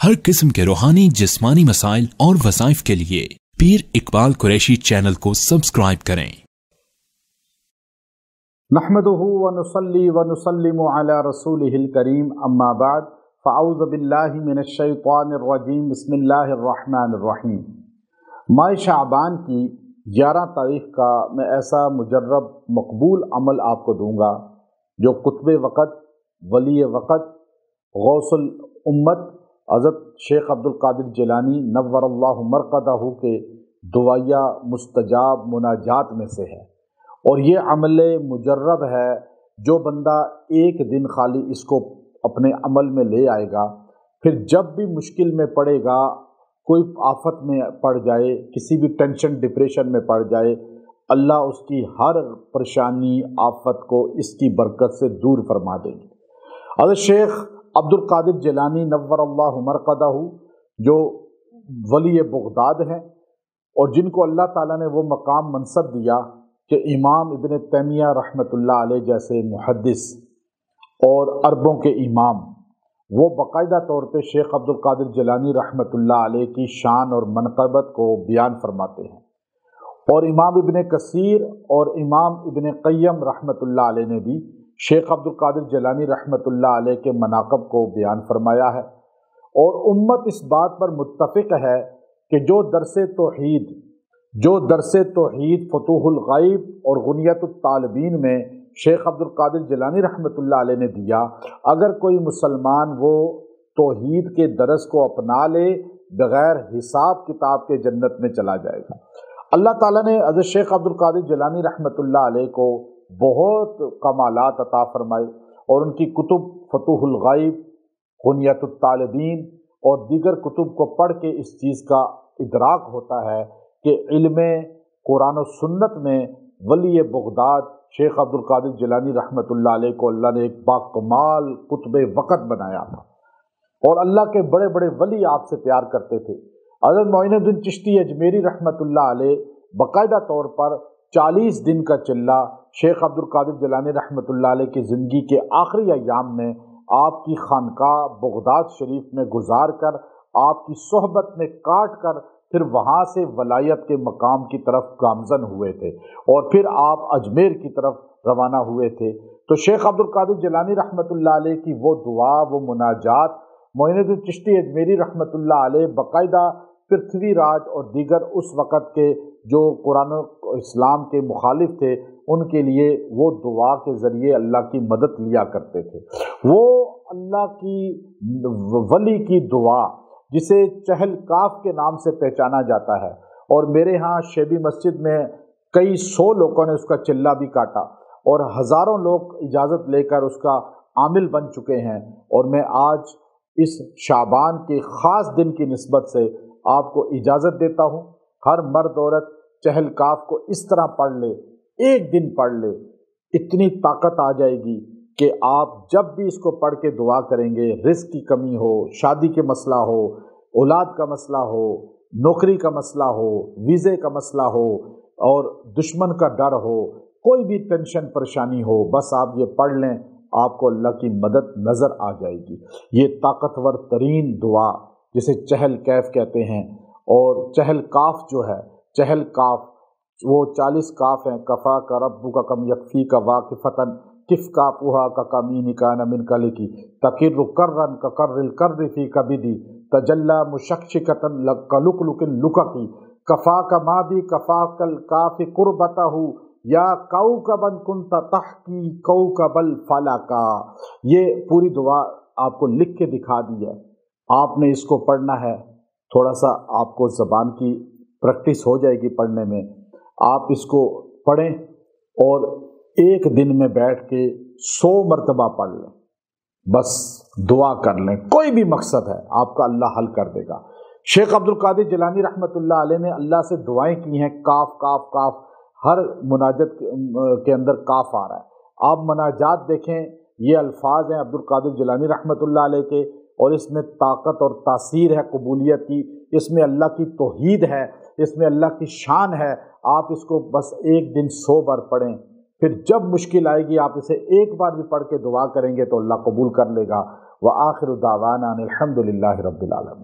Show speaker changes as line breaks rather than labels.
हर किस्म के रूहानी जिस्मानी मसाइल और वज़ाइफ के लिए पीर इकबाल कुरैशी चैनल को सब्सक्राइब करें।
नहमदुहु व नुसल्ली व नुसल्लिमु अला रसूलिहिल करीम, अम्मा बाद, फ़अऊज़ु बिल्लाहि मिनश शैतानिर रजीम, बिस्मिल्लाहिर रहमानिर रहीम। माह शाबान की 11 तारीख़ का मैं ऐसा मुजर्रब मकबूल अमल आपको दूंगा जो कुतुब वक़्त, वली वक़्त, गौसुल उम्मत हज़रत शेख अब्दुल कादिर जिलानी नव्वरल्लाहु मरक़दहू के दुआया मुस्तजाब मुनाजात में से है। और ये अमल मुजर्रब है। जो बंदा एक दिन खाली इसको अपने अमल में ले आएगा, फिर जब भी मुश्किल में पड़ेगा, कोई आफत में पड़ जाए, किसी भी टेंशन डिप्रेशन में पड़ जाए, अल्लाह उसकी हर परेशानी आफत को इसकी बरकत से दूर फरमा देंगे। हज़रत शेख अब्दुल कादिर जिलानी नव्वरल्लाहु मरक़दहू जो वली बगदाद हैं और जिनको अल्लाह ताला ने वो मकाम मनसब दिया कि इमाम इब्न तैमिया रहमतुल्लाह अलैह जैसे मुहद्दिस और अरबों के इमाम, वो बाकायदा तौर पे शेख अब्दुल कादिर जिलानी रहमतुल्लाह अलैह की शान और मनक़बत को बयान फरमाते हैं। और इमाम इब्न कसीर और इमाम इब्न क़य्यम रहमतुल्लाह अलैह ने भी शेख अब्दुल कादिर जिलानी रहमतुल्लाह अलैह के मनाक़ब को बयान फरमाया है। और उम्मत इस बात पर मुत्तफ़िक़ है कि जो दरसे तौहीद फतूहुल ग़ैब और गुनियतुत तालिबीन में शेख अब्दुल कादिर जिलानी रहमतुल्लाह अलैह ने दिया, अगर कोई मुसलमान वो तौहीद के दरस को अपना ले, बग़ैर हिसाब किताब के जन्नत में चला जाएगा। अल्लाह ताला ने हज़रत शेख अब्दुल कादिर जिलानी रहमतुल्लाह अलैह को बहुत कमालात अता फरमाए और उनकी कुतुब फतूहुल ग़ैब, गुनियतुत तालिबीन और दीगर कुतुब को पढ़ के इस चीज़ का इदराक होता है कि इल्म कुरान और सुन्नत में वली बगदाद शेख अब्दुल कादिर जिलानी रहमतुल्लाह अलैह को अल्लाह ने एक बाकमाल कुतुब वक़्त बनाया था। और अल्लाह के बड़े बड़े वली आपसे प्यार करते थे। हज़रत मोइनुद्दीन चिश्ती अजमेरी रहमतुल्लाह अलैह बाकायदा तौर पर 40 दिन का चिल्ला शेख अब्दुल कादिर जिलानी रहमतुल्लाह अलैह की ज़िंदगी के आखिरी अय्याम में आपकी खानकाह बगदाद शरीफ में गुजार कर, आपकी सोहबत में काट कर, फिर वहाँ से वलायत के मकाम की तरफ गामज़न हुए थे और फिर आप अजमेर की तरफ रवाना हुए थे। तो शेख अब्दुल कादिर जिलानी रहमतुल्लाह अलैह की वो दुआ, वो मुनाजात मोइनुद्दीन चिश्ती अजमेरी रहमतुल्लाह अलैह बाकायदा पृथ्वीराज और दीगर उस वक़्त के जो कुरान और इस्लाम के मुखालिफ थे, उनके लिए वो दुआ के ज़रिए अल्लाह की मदद लिया करते थे। वो अल्लाह की वली की दुआ जिसे चहल काफ के नाम से पहचाना जाता है, और मेरे यहाँ शेबी मस्जिद में कई 100 लोगों ने उसका चिल्ला भी काटा और हज़ारों लोग इजाज़त लेकर उसका आमिल बन चुके हैं। और मैं आज इस शाबान के ख़ास दिन की निस्बत से आपको इजाज़त देता हूँ, हर मर्द औरत चहल काफ को इस तरह पढ़ ले, एक दिन पढ़ ले, इतनी ताकत आ जाएगी कि आप जब भी इसको पढ़ के दुआ करेंगे, रिज़्क़ की कमी हो, शादी के मसला हो, औलाद का मसला हो, नौकरी का मसला हो, वीज़े का मसला हो और दुश्मन का डर हो, कोई भी टेंशन परेशानी हो, बस आप ये पढ़ लें, आपको अल्लाह की मदद नज़र आ जाएगी। ये ताकतवर तरीन दुआ जिसे चहल कैफ कहते हैं। और चहल काफ जो है, चहल काफ वो 40 काफ हैं। कफ़ा का रब्बु का कम यकफ़ी का वाक़िफ़तन किफ़ का पुहा का कमीन का नमिन कल की तकिर कर्रन का कर्रिल कर्र फ़ी कबिदी तजल्ला मुशक्शिकतन लुकलुकिल लुककी कफ़ा का मादी कफ़ा कल काफ़ी कुर्बतहू या कौकबन कुंता तहकी कौकबल फलका। ये पूरी दुआ आपको लिख के दिखा दी है, आपने इसको पढ़ना है। थोड़ा सा आपको ज़बान की प्रैक्टिस हो जाएगी पढ़ने में। आप इसको पढ़ें और एक दिन में बैठ के 100 मरतबा पढ़ लें, बस दुआ कर लें। कोई भी मकसद है आपका अल्लाह हल कर देगा। शेख अब्दुल कादिर जिलानी रहमतुल्लाह अलैह ने अल्लाह से दुआएं की हैं। काफ काफ काफ, हर मुनाजत के अंदर काफ आ रहा है। आप मुनाजात देखें, ये अल्फाज हैं अब्दुल कादिर जिलानी रहमतुल्लाह अलैह के, और इसमें ताकत और तासीर है कबूलियत की, इसमें अल्लाह की तौहीद है, इसमें अल्लाह की शान है। आप इसको बस एक दिन 100 बार पढ़ें, फिर जब मुश्किल आएगी आप इसे एक बार भी पढ़ के दुआ करेंगे तो अल्लाह कबूल कर लेगा। وآخر دعوانا الحمد للہ رب العالمین۔